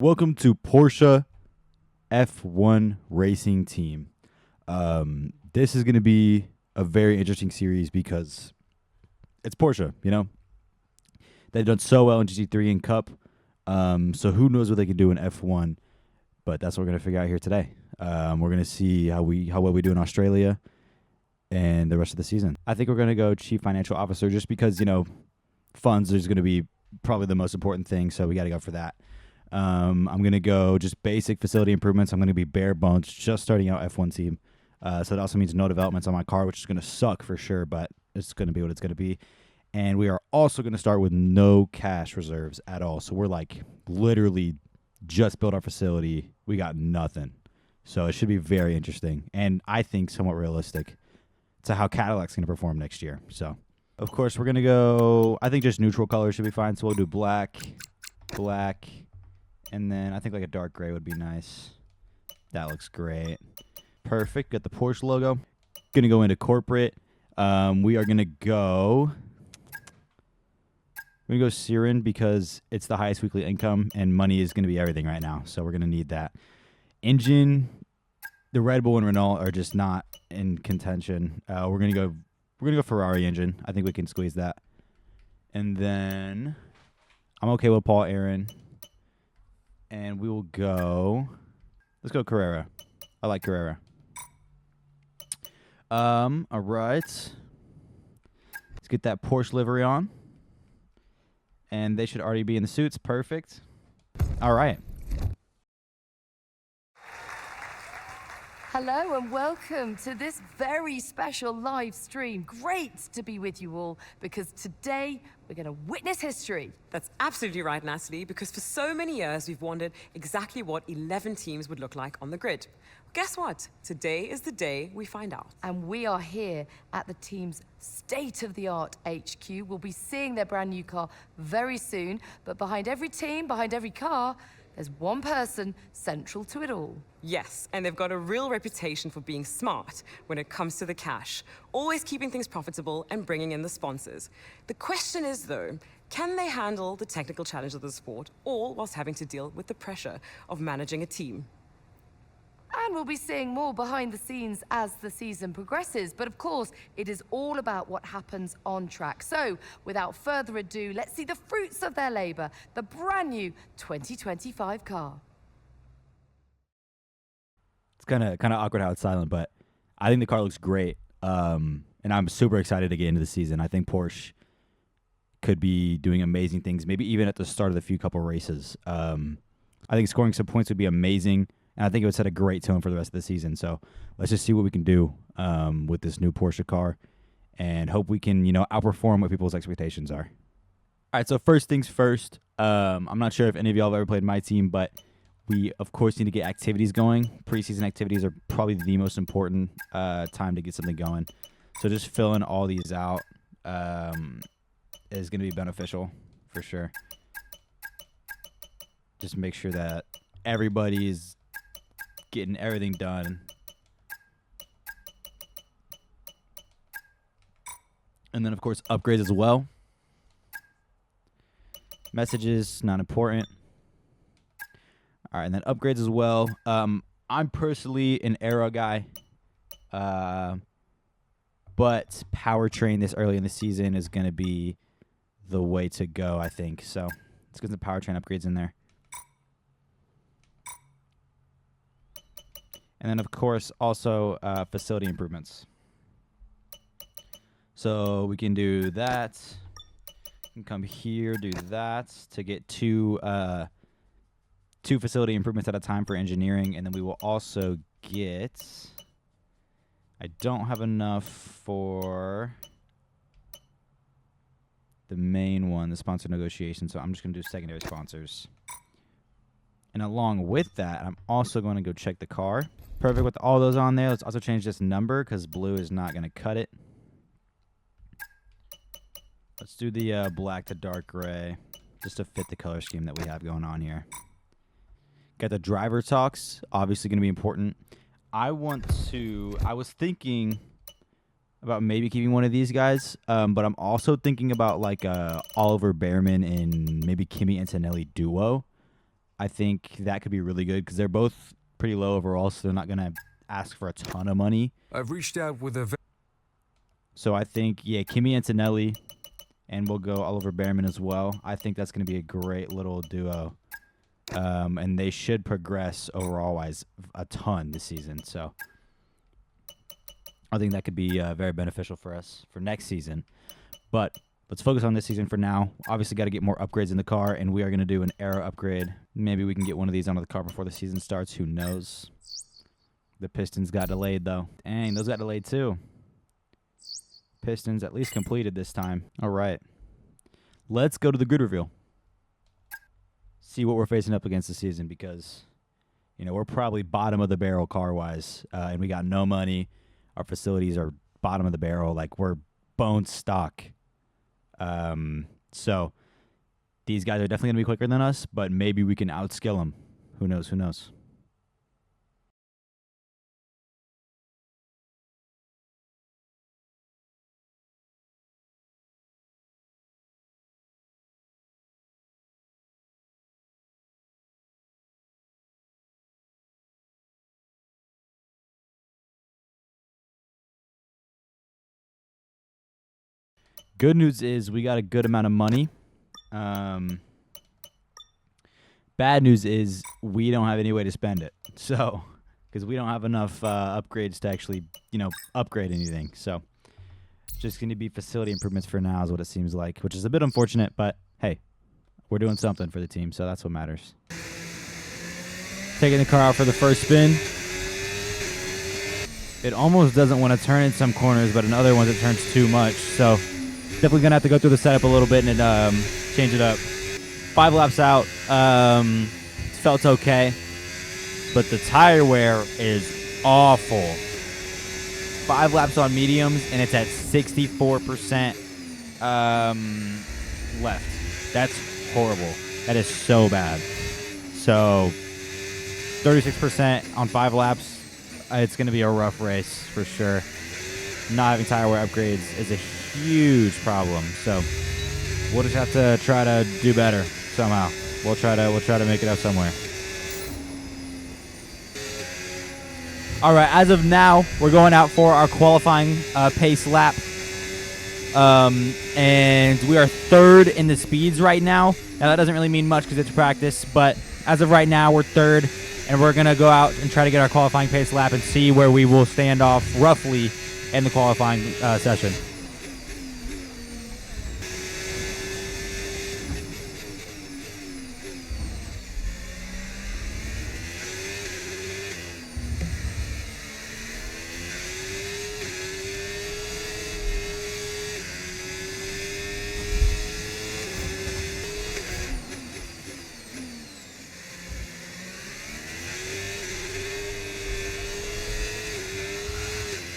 Welcome to Porsche F1 Racing Team. This is going to be a very interesting series because it's Porsche, you know? They've done so well in GT3 and Cup, so who knows what they can do in F1, but that's what we're going to figure out here today. We're going to see how well we do in Australia and the rest of the season. I think we're going to go Chief Financial Officer just because, funds is going to be probably the most important thing, so we got to go for that. I'm going to go just basic facility improvements. I'm going to be bare bones, just starting out F1 team. So that also means no developments on my car, which is going to suck for sure, but it's going to be what it's going to be. And we are also going to start with no cash reserves at all. So we're like literally just built our facility. We got nothing. So it should be very interesting. And I think somewhat realistic to how Cadillac's going to perform next year. So, of course, we're going to go, I think just neutral colors should be fine. So we'll do black, and then I think like a dark gray would be nice. That looks great. Perfect. Got the Porsche logo. Going to go into corporate. We are going to go... We're going to go Siren because it's the highest weekly income, and money is going to be everything right now. So we're going to need that. Engine, the Red Bull and Renault are just not in contention. We're going to go Ferrari engine. I think we can squeeze that. And then I'm okay with Paul Aaron. And we will go... Let's go Carrera. I like Carrera. All right. Let's get that Porsche livery on. And they should already be in the suits. Perfect. All right. Hello and welcome to this very special live stream. Great to be with you all because today we're going to witness history. That's absolutely right, Natalie, because for so many years we've wondered exactly what 11 teams would look like on the grid. Guess what? Today is the day we find out. And we are here at the team's state-of-the-art HQ. We'll be seeing their brand new car very soon, but behind every team, behind every car, there's one person central to it all. Yes, and they've got a real reputation for being smart when it comes to the cash, always keeping things profitable and bringing in the sponsors. The question is, though, can they handle the technical challenge of the sport, all whilst having to deal with the pressure of managing a team? And we'll be seeing more behind the scenes as the season progresses. But of course, it is all about what happens on track. So, without further ado, let's see the fruits of their labor, the brand new 2025 car. It's kind of awkward how it's silent, but I think the car looks great. And I'm super excited to get into the season. I think Porsche could be doing amazing things, maybe even at the start of the few couple races. I think scoring some points would be amazing. And I think it would set a great tone for the rest of the season. So let's just see what we can do with this new Porsche car and hope we can, outperform what people's expectations are. All right, so first things first. I'm not sure if any of y'all have ever played my team, but we, of course, need to get activities going. Preseason activities are probably the most important time to get something going. So just filling all these out is going to be beneficial for sure. Just make sure that everybody's getting everything done. And then, of course, upgrades as well. Messages, not important. All right, and then upgrades as well. I'm personally an aero guy. But powertrain this early in the season is going to be the way to go, I think. So let's get some powertrain upgrades in there. And then, of course, also facility improvements. So we can do that. We can come here, do that to get two facility improvements at a time for engineering. And then we will also get... I don't have enough for the main one, the sponsor negotiation. So I'm just going to do secondary sponsors. And along with that, I'm also going to go check the car. Perfect with all those on there. Let's also change this number because blue is not going to cut it. Let's do the black to dark gray just to fit the color scheme that we have going on here. Got the driver talks, obviously going to be important. I was thinking about maybe keeping one of these guys, but I'm also thinking about like Oliver Behrman and maybe Kimi Antonelli duo. I think that could be really good because they're both pretty low overall, so they're not going to ask for a ton of money. I've reached out with a... So I think, yeah, Kimi Antonelli, and we'll go Oliver Behrman as well. I think that's going to be a great little duo. And they should progress overall-wise a ton this season. So I think that could be very beneficial for us for next season. But let's focus on this season for now. Obviously, got to get more upgrades in the car, and we are going to do an aero upgrade. Maybe we can get one of these onto the car before the season starts. Who knows? The Pistons got delayed, though. Dang, those got delayed, too. Pistons at least completed this time. All right. Let's go to the grid reveal. See what we're facing up against this season because, you know, we're probably bottom of the barrel car-wise, and we got no money. Our facilities are bottom of the barrel. Like, we're bone stock. So these guys are definitely going to be quicker than us, but maybe we can outskill them. Who knows? Who knows? Good news is we got a good amount of money. Bad news is we don't have any way to spend it. So, because we don't have enough upgrades to actually, you know, upgrade anything. So, just going to be facility improvements for now is what it seems like, which is a bit unfortunate. But, hey, we're doing something for the team, so that's what matters. Taking the car out for the first spin. It almost doesn't want to turn in some corners, but in other ones it turns too much. So, definitely going to have to go through the setup a little bit and change it up. 5 laps out. Felt okay. But the tire wear is awful. 5 laps on mediums, and it's at 64% left. That's horrible. That is so bad. So, 36% on 5 laps. It's going to be a rough race for sure. Not having tire wear upgrades is a huge problem. So we'll just have to try to do better somehow. We'll try to make it up somewhere. All right, as of now, we're going out for our qualifying pace lap. And we are 3rd in the speeds right now. Now that doesn't really mean much because it's practice, but as of right now, we're 3rd. And we're going to go out and try to get our qualifying pace lap and see where we will stand off roughly in the qualifying session.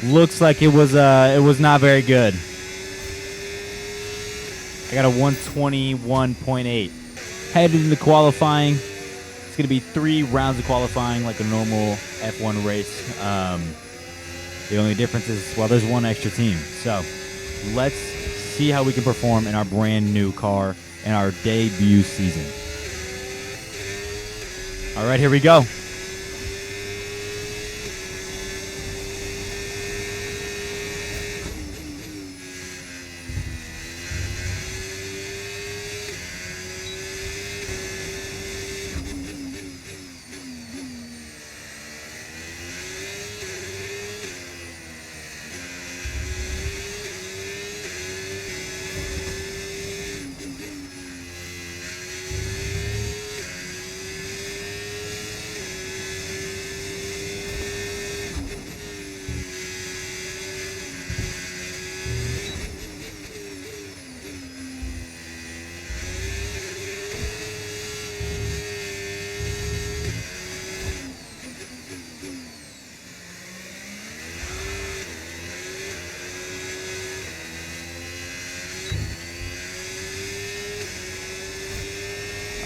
Looks like it was not very good. I got a 121.8. Headed into qualifying. It's going to be 3 rounds of qualifying like a normal F1 race. The only difference is, well, there's one extra team. So let's see how we can perform in our brand new car in our debut season. All right, here we go.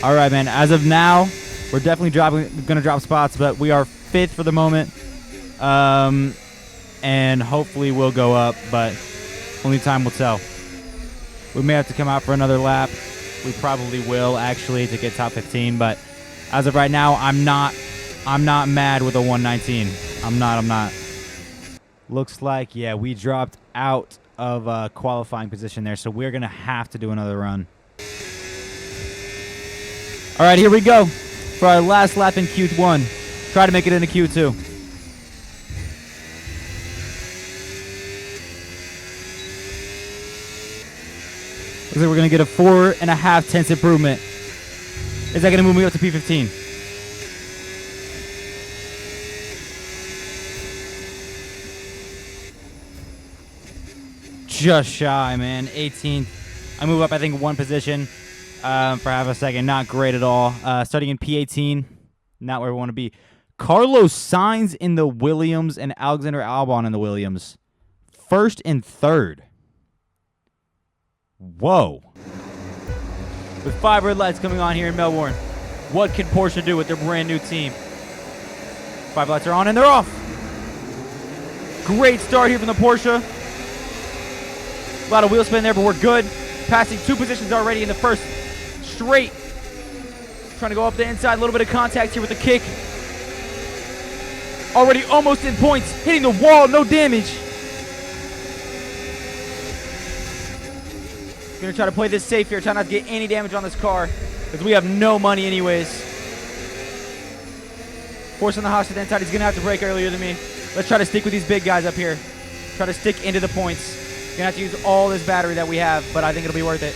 All right, man. As of now, we're definitely going to drop spots, but we are 5th for the moment. And hopefully we'll go up, but only time will tell. We may have to come out for another lap. We probably will, actually, to get top 15, but As of right now, I'm not mad with a 119. I'm not. Looks like, yeah, we dropped out of qualifying position there, so we're going to have to do another run. All right, here we go for our last lap in Q1. Try to make it into Q2. Looks like we're going to get a 4.5 tenths improvement. Is that going to move me up to P15? Just shy, man. 18th. I move up, I think, one position for half a second. Not great at all. Starting in P18. Not where we want to be. Carlos Sainz in the Williams and Alexander Albon in the Williams. First and third. Whoa. With 5 red lights coming on here in Melbourne, what can Porsche do with their brand new team? 5 lights are on and they're off. Great start here from the Porsche. A lot of wheel spin there, but we're good. Passing 2 positions already in the first straight. Trying to go up the inside. A little bit of contact here with the kick. Already almost in points. Hitting the wall, no damage. Gonna try to play this safe here. Try not to get any damage on this car, because we have no money anyways. Forcing the Haas to the inside. He's gonna have to brake earlier than me. Let's try to stick with these big guys up here. Try to stick into the points. Gonna have to use all this battery that we have, but I think it'll be worth it.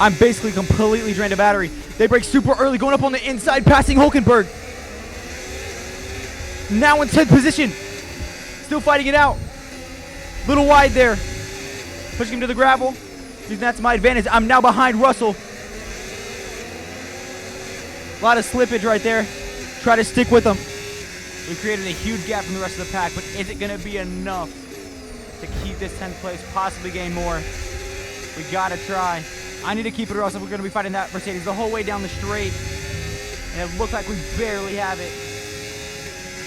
I'm basically completely drained of battery. They brake super early, going up on the inside, passing Hulkenberg. Now in 10th position. Still fighting it out. Little wide there. Pushing him to the gravel. Using that to my advantage. I'm now behind Russell. A lot of slippage right there. Try to stick with them. We created a huge gap from the rest of the pack, but is it going to be enough to keep this 10th place, possibly gain more? We got to try. I need to keep it, or else we're going to be fighting that Mercedes the whole way down the straight. And it looks like we barely have it.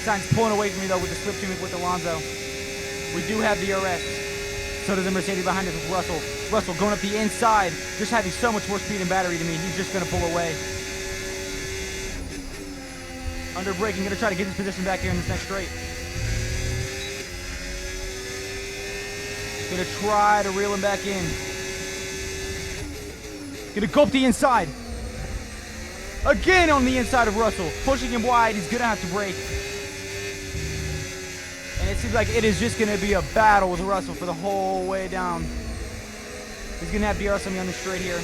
Sainz pulling away from me, though, with the slipstream with Alonso. We do have the RS. So does the Mercedes behind us with Russell. Russell going up the inside, just having so much more speed and battery to me. He's just going to pull away. Under braking, going to try to get his position back here in this next straight. Going to try to reel him back in. Going to go up the inside. Again on the inside of Russell. Pushing him wide. He's going to have to brake. And it seems like it is just going to be a battle with Russell for the whole way down. He's going to have DRS on me on the straight here.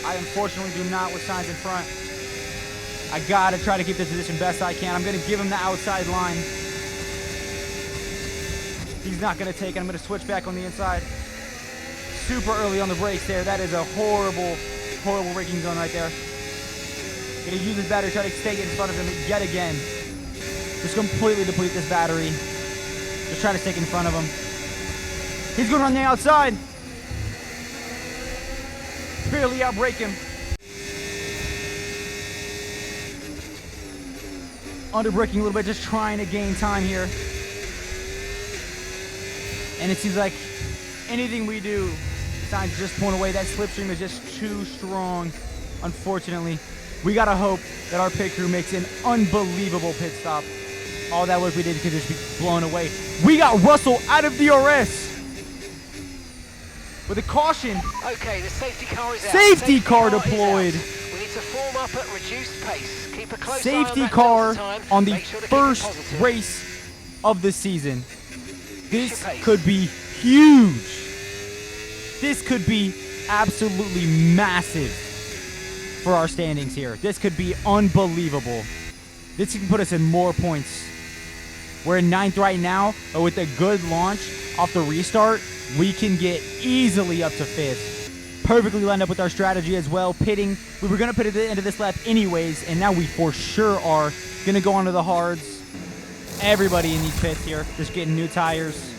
I unfortunately do not with Sainz in front. I got to try to keep this position best I can. I'm going to give him the outside line. He's not going to take it. I'm going to switch back on the inside. Super early on the brakes there. That is a horrible, horrible braking zone right there. Going to use his battery, try to stay in front of him yet again. Just completely deplete this battery. Just try to stick in front of him. He's going on the outside. Barely outbrake him. Under braking a little bit, just trying to gain time here. And it seems like anything we do, Sainz just pulling away. That slipstream is just too strong, unfortunately. We gotta hope that our pit crew makes an unbelievable pit stop. All that work we did could just be blown away. We got Russell out of DRS with a caution. Okay, the safety car is out. Safety car deployed. We need to form up at reduced pace. Keep a close Safety eye on that car delta time. on the Make sure to keep it first positive. race of the season. This could be huge. This could be absolutely massive for our standings here. This could be unbelievable. This can put us in more points. We're in 9th right now, but with a good launch off the restart, we can get easily up to 5th. Perfectly lined up with our strategy as well. Pitting, we were going to pit at the end of this lap anyways, and now we for sure are going to go onto the hards. Everybody in these pits here, just getting new tires.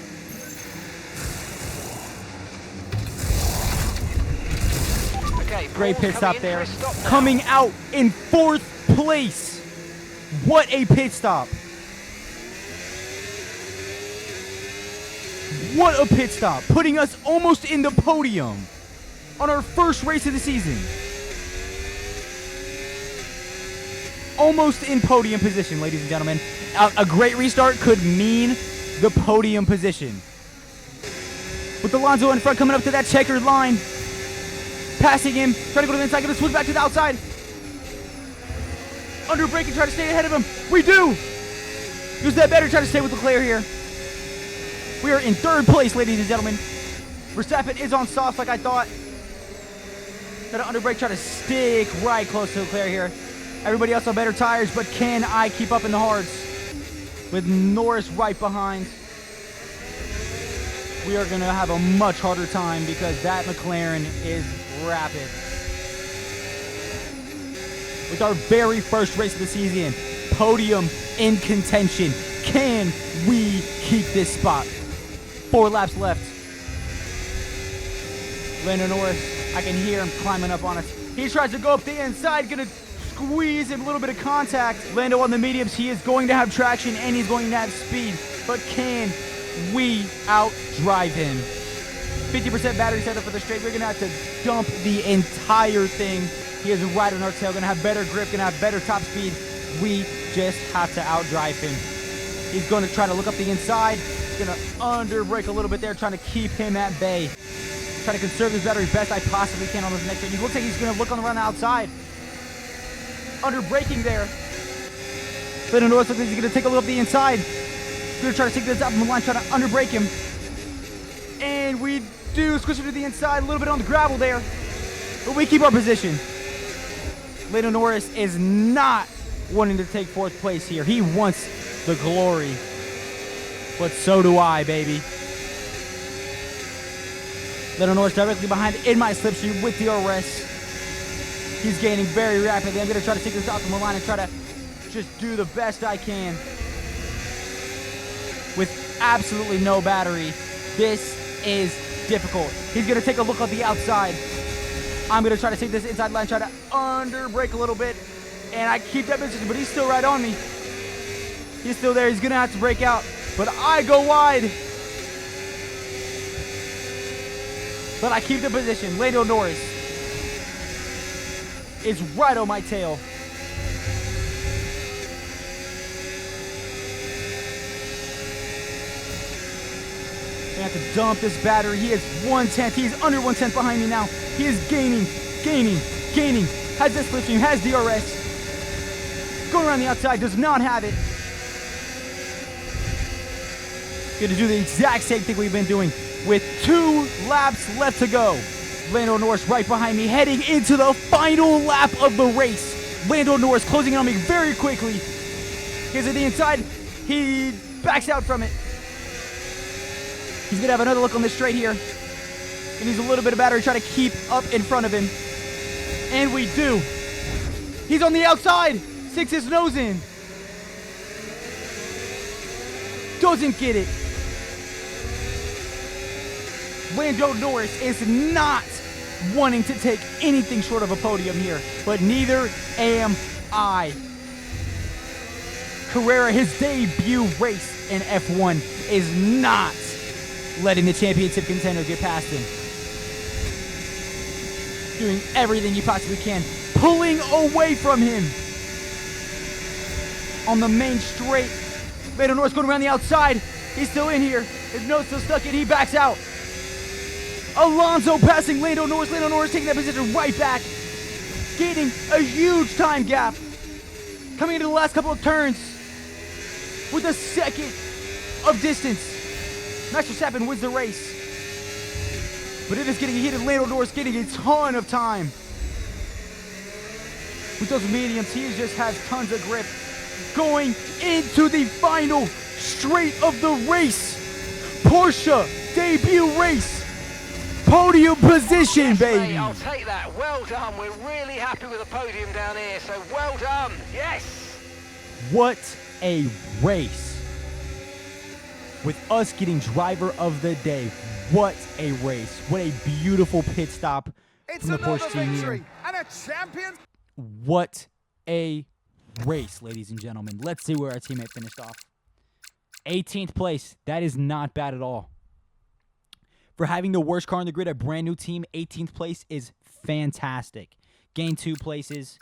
Okay, Great pit stop coming in there. for a stop now. Coming out in 4th place. What a pit stop. What a pit stop. Putting us almost in the podium on our first race of the season. almost in podium position, ladies and gentlemen. A great restart could mean the podium position. With Alonso in front, coming up to that checkered line. Passing him, trying to go to the inside, going to switch back to the outside. Under brake and try to stay ahead of him. We do! Use that better, try to stay with Leclerc here. We are in third place, ladies and gentlemen. Verstappen is on softs like I thought. Try to under brake, try to stick right close to Leclerc here. Everybody else on better tires, but can I keep up in the hards? With Norris right behind. We are going to have a much harder time because that McLaren is rapid. With our very first race of the season, podium in contention. Can we keep this spot? 4 laps left. Lando Norris, I can hear him climbing up on us. He tries to go up the inside, gonna squeeze him, a little bit of contact. Lando on the mediums, he is going to have traction and he's going to have speed, but can we outdrive him? 50% battery setup for the straight. We're gonna have to dump the entire thing. He is right on our tail, gonna have better grip, gonna have better top speed. We just have to outdrive him. He's gonna try to look up the inside. He's gonna under brake a little bit there, trying to keep him at bay. Try to conserve his battery best I possibly can on this next turn. He looks like he's gonna look on the run outside. Under braking there. Lando Norris looks like he's gonna take a look up the inside. He's gonna try to take this up from the line, try to under brake him. And we do squish him to the inside, a little bit on the gravel there. But we keep our position. Lando Norris is not wanting to take 4th place here. He wants the glory. But so do I, baby. Lando Norris directly behind in my slipstream with DRS. He's gaining very rapidly. I'm going to try to take this out from the line and try to just do the best I can. With absolutely no battery. This is difficult. He's going to take a look on the outside. I'm going to try to take this inside line, try to under brake a little bit. And I keep that position, but he's still right on me. He's still there. He's going to have to break out. But I go wide. But I keep the position. Lando Norris is right on my tail. I have to dump this battery. He is 1/10. He's under 1/10 behind me now. He is gaining. Has this slipstream, has DRS. Going around the outside, does not have it. Going to do the exact same thing we've been doing with 2 laps left to go. Lando Norris right behind me, heading into the final lap of the race. Lando Norris closing in on me very quickly. Gets to the inside. He backs out from it. He's going to have another look on this straight here. He needs a little bit of battery, try to keep up in front of him. And we do. He's on the outside. Sticks his nose in. Doesn't get it. Lando Norris is not wanting to take anything short of a podium here, but neither am I. Carrera, his debut race in F1, is not letting the championship contender get past him. Doing everything he possibly can, pulling away from him. On the main straight, Lando Norris going around the outside. He's still in here. His nose still stuck in. He backs out. Alonso passing Lando Norris. Lando Norris taking that position right back. Gaining a huge time gap. Coming into the last couple of turns with a second of distance. Max Verstappen wins the race. But it is getting heated. Lando Norris getting a ton of time. With those mediums, he just has tons of grip. Going into the final straight of the race. Porsche debut race. Podium position, Yes, baby. mate, I'll take that. Well done. We're really happy with the podium down here, so well done. Yes. What a race. With us getting driver of the day. What a race. What a beautiful pit stop from the Porsche team here. And a champion. What a race, ladies and gentlemen. Let's see where our teammate finished off. 18th place. That is not bad at all. For having the worst car on the grid, a brand new team, 18th place is fantastic. Gained 2 places.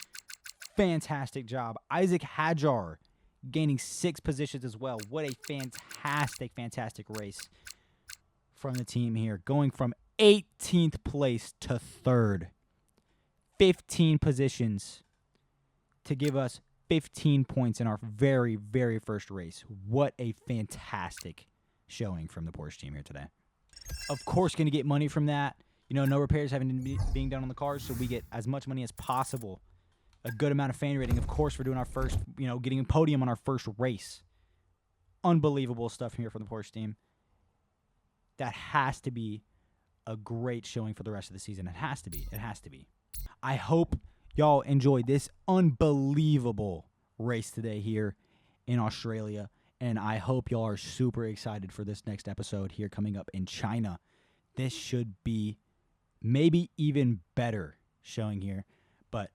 fantastic job. Isaac Hadjar gaining 6 positions as well. What a fantastic, fantastic race from the team here. Going from 18th place to 3rd. 15 positions to give us 15 points in our very, very first race. What a fantastic showing from the Porsche team here today. Of course, going to get money from that. You know, no repairs being done on the cars, so we get as much money as possible. A good amount of fan rating, of course, for doing our first, you know, getting a podium on our first race. Unbelievable stuff here from the Porsche team. That has to be a great showing for the rest of the season. It has to be. It has to be. I hope y'all enjoyed this unbelievable race today here in Australia. And I hope y'all are super excited for this next episode here coming up in China. This should be maybe even better showing here. But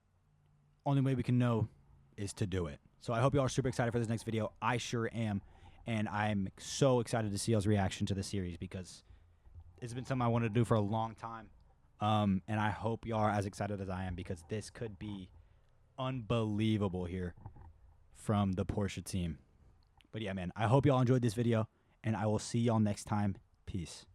only way we can know is to do it. So I hope y'all are super excited for this next video. I sure am. And I'm so excited to see y'all's reaction to the series because it's been something I wanted to do for a long time. And I hope y'all are as excited as I am because this could be unbelievable here from the Porsche team. But yeah, man, I hope y'all enjoyed this video, and I will see y'all next time. Peace.